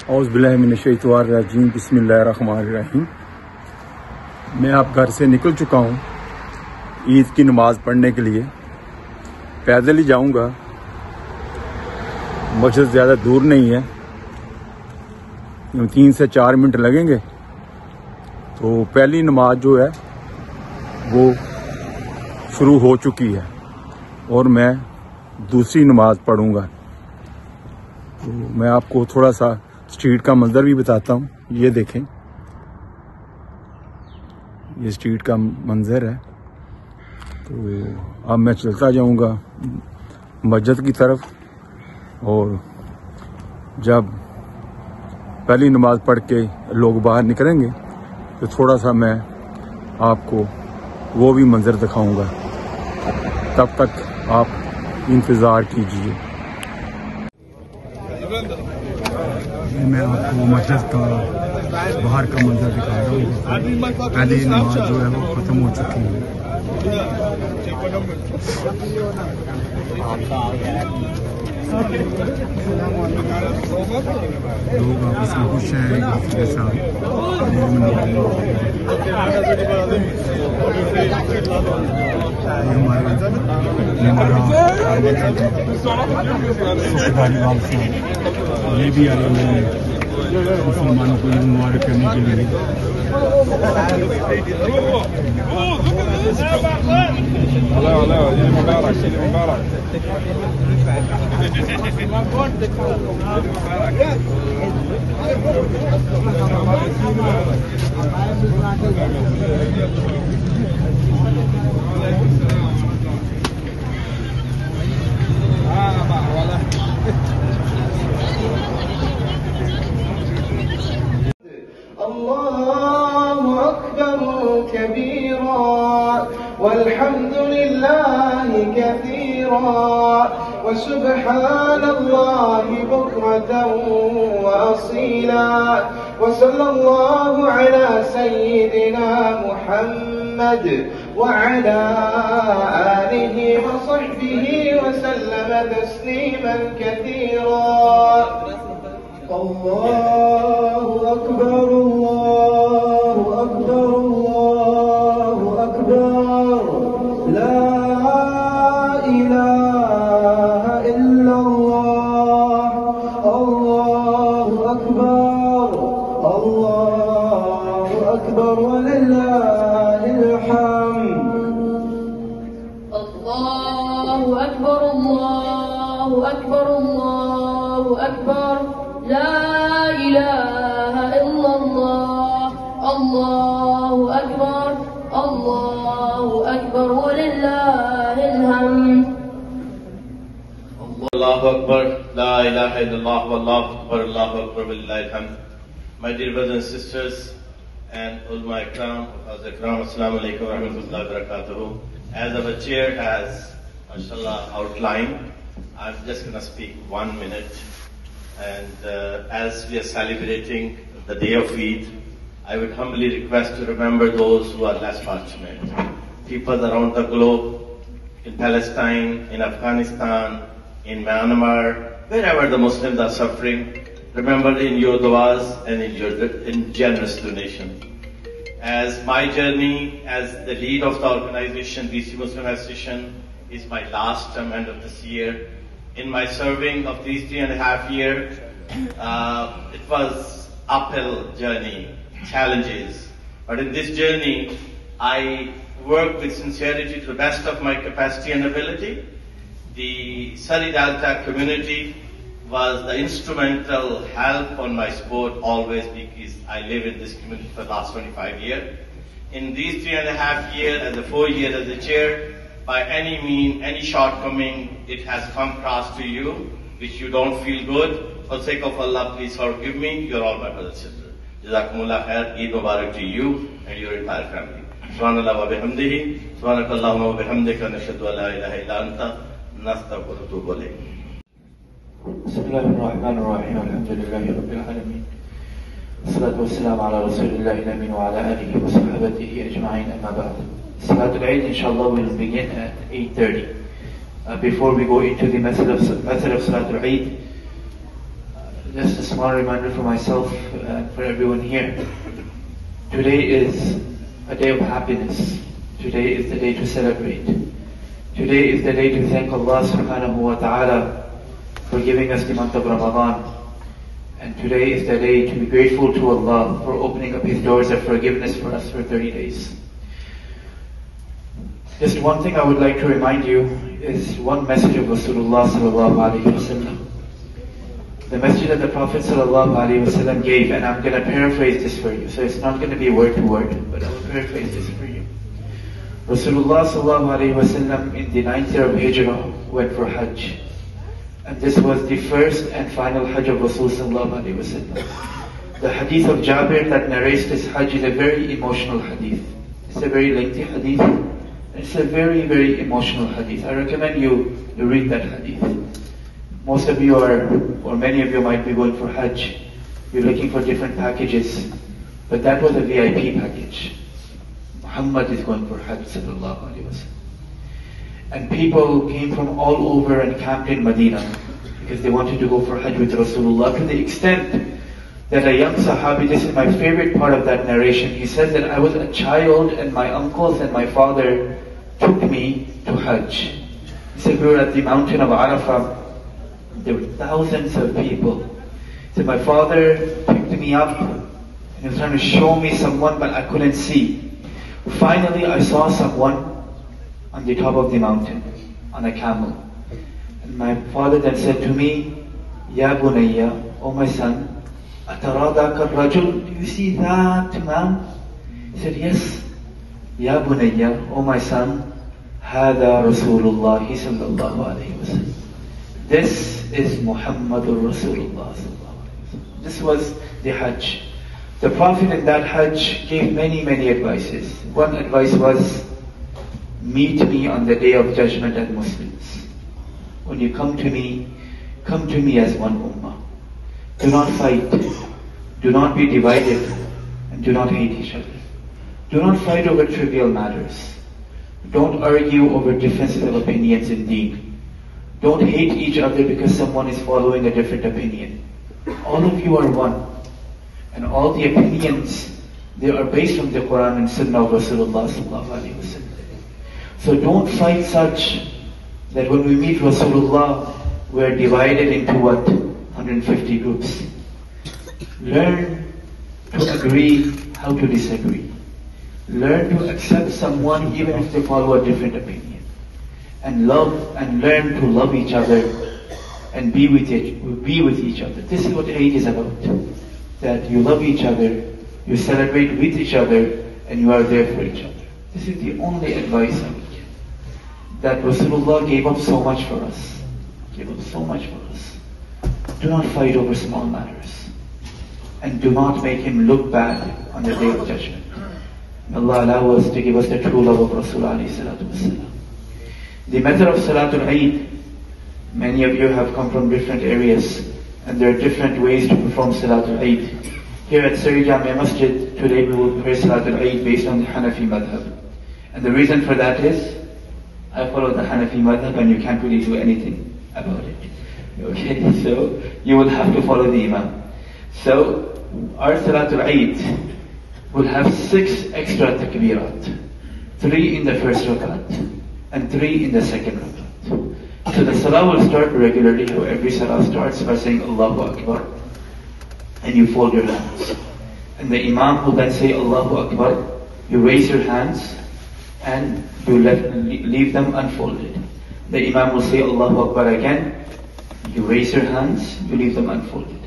औज़ु बिल्लाहि मिनश्शैतानिर्रजीम बिस्मिल्लाहिर्रहमानिर्रहीम। मैं आप घर से निकल चुका हूँ ईद की नमाज़ पढ़ने के लिए। पैदल ही जाऊँगा, मस्जिद ज़्यादा दूर नहीं है, 3 से 4 मिनट लगेंगे। तो पहली नमाज जो है वो शुरू हो चुकी है और मैं दूसरी नमाज पढ़ूँगा। तो मैं आपको थोड़ा सा स्ट्रीट का मंजर भी बताता हूँ। ये देखें, ये स्ट्रीट का मंजर है। तो अब मैं चलता जाऊँगा मस्जिद की तरफ, और जब पहली नमाज पढ़ के लोग बाहर निकलेंगे तो थोड़ा सा मैं आपको वो भी मंजर दिखाऊंगा। तब तक आप इंतज़ार कीजिए। मैं आपको मस्जिद का बाहर का मंजर दिखा रहा हूँ। पहली नमाज जो है वो ख़त्म हो चुकी है। लोग आपस में खुश हैं एक दूसरे के साथ। ये भी आए हुए हैं मुसलमानों को ईद मुबारक करने के लिए। अल्लाहु अकबर कबीरा वल्हम्दुलिल्लाहि कसीरा व सुब्हानल्लाहि बुक्रतन व असीला व सल्लल्लाहु अला सय्यिदिना मुहम्मद व अला आलिहि व सहबिहि व सल्लम तस्लीमन कसीरा। अल्लाहु अकबर अल्लाहु अकबर अल्लाहु अकबर ला इलाहा इल्लल्लाह अल्लाहु अकबर व लिल्लाहिल हम्द। अल्लाहु अकबर अल्लाहु अकबर अल्लाहु अकबर ला इलाहा इल्लल्लाह अल्लाहु अकबर व लिल्लाहिल हम्द। Allahu Akbar, La ilaha illallah, Allahu Akbar, Lillahi alhamd. My dear brothers and sisters and ulama ikram, assalamu alaikum wa rahmatullahi wa barakatuhu. As our chair has, mashallah, outlined, I'm just going to speak 1 minute. And as we are celebrating the day of Eid, I would humbly request to remember those who are less fortunate. People around the globe, in Palestine, in Afghanistan, in Myanmar, wherever the Muslims are suffering, remember in your du'as and in generous donation. As my journey as the lead of the organization, BC Muslim Association, is my last term end of this year. In my serving of these 3.5 years, it was uphill journey, challenges. But in this journey, I worked with sincerity to the best of my capacity and ability. The Surrey Delta community was the instrumental help on my sport always, because I live in this community for the last 25 years. In these 3.5 years, and the 4 years as the chair, by any mean, any shortcoming it has come across to you, which you don't feel good, for the sake of Allah, please forgive me. You're all my brothers and sisters. Jazakumullah khair. Eid Mubarak to you and your entire family. Subhanallah wa bihamdihi. Subhanakallahumma wa bihamdika. Nashhadu an la ilaha illa anta. Nastaghfiruka wa natubu ilayk. Bismillahirrahmanirrahim. Alhamdulillahi rabbil alamin. Salatu wassalamu ala rasulillahi al-amin wa ala alihi wa sahbihi ajma'in, amma ba'd. Salatul Eid, inshallah, will begin at 8:30. Before we go into the method of Salatul Eid, Just a small reminder for myself and for everyone here. Today is a day of happiness. Today is the day to celebrate. Today is the day to thank Allah subhanahu wa ta'ala for giving us the month of Ramadan. And today is the day to be grateful to Allah for opening up His doors of forgiveness for us for 30 days. Just one thing I would like to remind you is one message of Rasulullah sallallahu alayhi wa sallam. The message that the Prophet sallallahu alayhi wa sallam gave, and I'm going to paraphrase this for you. So it's not going to be word to word, but I will paraphrase this for you. Rasulullah sallallahu alayhi wa sallam in the 9th year of Hijrah went for Hajj. And this was the first and final Hajj of Rasul sallallahu alayhi wa sallam. The hadith of Jabir that narrates this Hajj is a very emotional hadith. It's a very lengthy hadith. It's a very, very emotional hadith. I recommend you read that hadith. Most of you or many of you might be going for Hajj. You're looking for different packages. But that was a VIP package. Muhammad is going for Hajj sallallahu alayhi wa sallam. And people came from all over and camped in Medina because they wanted to go for Hajj with Rasulullah, to the extent that a young Sahabi, this is my favorite part of that narration, he says that I was a child and my uncles and my father took me to Hajj. He said we were at the mountain of Arafah. There were thousands of people. He said my father picked me up and he was trying to show me someone, but I couldn't see. Finally I saw someone on the top of the mountain, on a camel. And my father then said to me, Ya Bunayya, oh my son, Ataradaka Rajul, do you see that man? He said, yes. Ya Bunayya, oh my son, Hada Rasulullah sallallahu alayhi wa sallam. This is Muhammadur Rasulullah sallallahu alayhi wa sallam. This was the Hajj. The Prophet in that Hajj gave many, many advices. One advice was, meet me on the day of judgment as Muslims. When you come to me as one ummah. Do not fight, do not be divided, and do not hate each other. Do not fight over trivial matters. Don't argue over differences of opinions in deen. Don't hate each other because someone is following a different opinion. All of you are one. And all the opinions, they are based on the Quran and Sunnah of Rasulullah sallallahu alayhi wa sallam. So don't fight such that when we meet Rasulullah, we're divided into 150 groups. Learn to agree how to disagree. Learn to accept someone even if they follow a different opinion. And love and learn to love each other and be with each other. This is what Eid is about. That you love each other, you celebrate with each other, and you are there for each other. This is the only advice I would give. That Rasulullah gave up so much for us. Gave up so much for us. Do not fight over small matters. And do not make him look bad on the day of judgment. May Allah allow us to give us the true love of Rasul alayhi salatu wasalam. The method of Salatul Eid, many of you have come from different areas, and there are different ways to perform Salatul Eid. Here at Sari Jamia Masjid, today we will pray Salatul Eid based on the Hanafi madhab. And the reason for that is, I follow the Hanafi madhab and you can't really do anything about it. Okay, so you will have to follow the Imam. So, our Salatul Eid will have 6 extra takbirat. 3 in the first rakat, and 3 in the second rakat. So the salah will start regularly, how every salah starts by saying Allahu Akbar, and you fold your hands. And the Imam will then say Allahu Akbar, you raise your hands, and you leave them unfolded. The Imam will say Allahu Akbar again, you raise your hands, you leave them unfolded.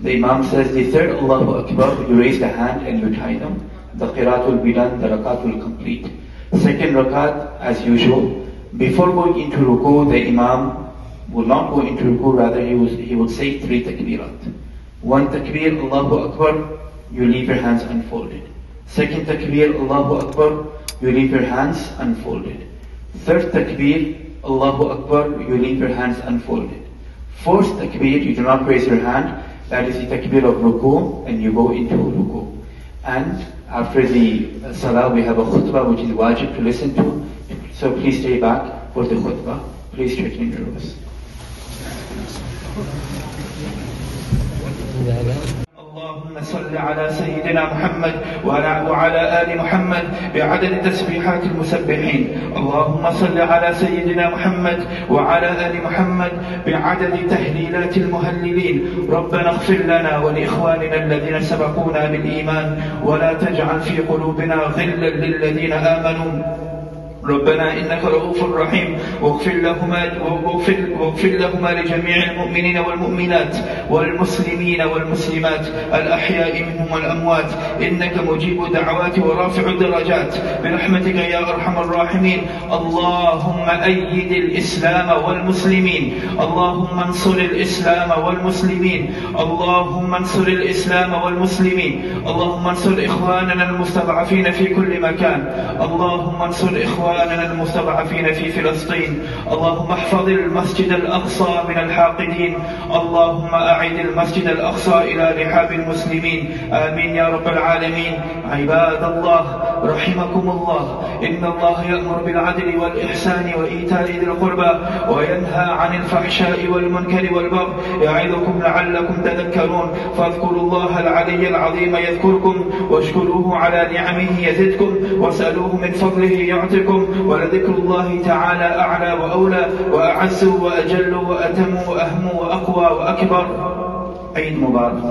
The Imam says the third Allahu Akbar, you raise the hand and you tie them. The qiraat will be done, the rakat will complete. Second rakat, as usual, before going into ruku, the Imam will not go into ruku, rather he will say 3 takbirat. 1 takbir, Allahu Akbar, you leave your hands unfolded. Second takbir, Allahu Akbar, you leave your hands unfolded. Third takbir, Allahu Akbar, you leave your hands unfolded. Fourth takbir, you do not raise your hand, that is the takbir of ruku, and you go into ruku. And after the salah, we have a khutbah which is wajib to listen to. So please stay back for the khutbah. Please straighten your rows. اللهم صل على سيدنا محمد وعلى آل محمد بعدد تسبيحات المسبحين. اللهم صل على سيدنا محمد وعلى آل محمد بعدد تهليلات المهللين. ربنا اغفر لنا ولإخواننا الذين سبقونا بالإيمان ولا تجعل في قلوبنا غلا للذين آمنوا. ربنا إنك رؤوف رحيم واغفر لهما لجميع المؤمنين والمؤمنات والمسلمين والمسلمات الأحياء منهم والأموات إنك مجيب الدعوات ورافع الدرجات برحمتك يا أرحم الراحمين. اللهم أيد الإسلام والمسلمين. اللهم انصر الإسلام والمسلمين. اللهم انصر الإسلام والمسلمين. اللهم انصر إخواننا المستضعفين في كل مكان. اللهم انصر إخواننا المستضعفين في فلسطين. اللهم احفظ المسجد الأقصى من الحاقدين. اللهم أعد المسجد الأقصى إلى رحاب المسلمين. آمين يا رب العالمين. عباد الله رحمكم الله، إن الله يأمر بالعدل والإحسان وإيتاء ذي القربى وينهى عن الفحشاء والمنكر والبغي يعظكم لعلكم تذكرون. فاذكروا الله العلي العظيم يذكركم واشكروه على نعمه يزدكم واسألوه من فضله يعطكم. ولذكر الله تعالى أعلى وأولى وأعز وأجل وأتم وأهم وأقوى وأكبر. عيد مبارك.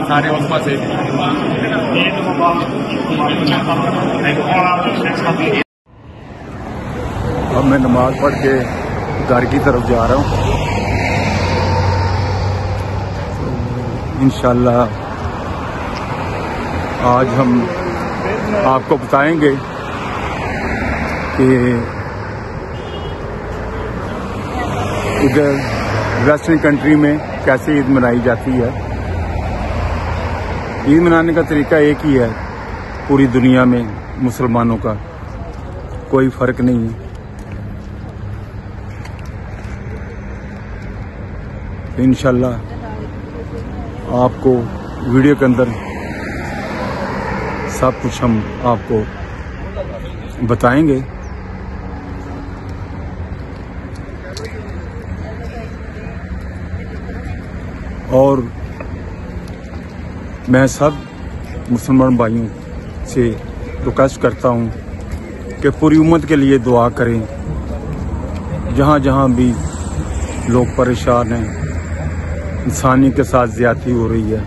सारे उस पास अब मैं नमाज पढ़ के घर की तरफ जा रहा हूँ। इंशाल्लाह आज हम आपको बताएंगे कि इधर वेस्टर्न कंट्री में कैसे ईद मनाई जाती है। ईद मनाने का तरीका एक ही है, पूरी दुनिया में मुसलमानों का कोई फर्क नहीं है। इंशाल्लाह आपको वीडियो के अंदर सब कुछ हम आपको बताएंगे। और मैं सब मुसलमान भाइयों से रिक्वेस्ट करता हूं कि पूरी उम्मत के लिए दुआ करें। जहां जहां भी लोग परेशान हैं, इंसानी के साथ ज्यादती हो रही है,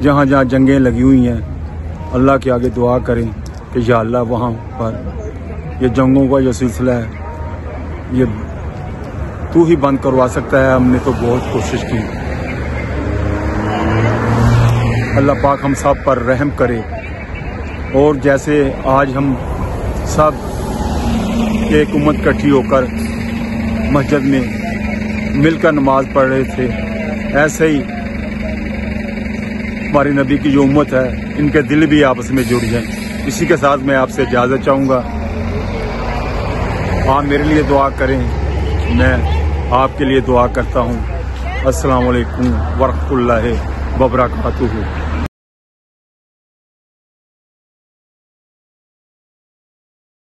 जहां जहां जंगें लगी हुई हैं, अल्लाह के आगे दुआ करें कि या अल्लाह वहां पर ये जंगों का जो सिलसिला है ये तू ही बंद करवा सकता है। हमने तो बहुत कोशिश की। अल्लाह पाक हम सब पर रहम करे। और जैसे आज हम सब एक उम्मत इकट्ठी होकर मस्जिद में मिलकर नमाज पढ़ रहे थे, ऐसे ही हमारे नबी की जो उम्मत है इनके दिल भी आपस में जुड़ जाएं। इसी के साथ मैं आपसे इजाज़त चाहूँगा। आप मेरे लिए दुआ करें, मैं आपके लिए दुआ करता हूँ। अस्सलामु अलैकुम वरहमतुल्लाहि वबरकातुहू।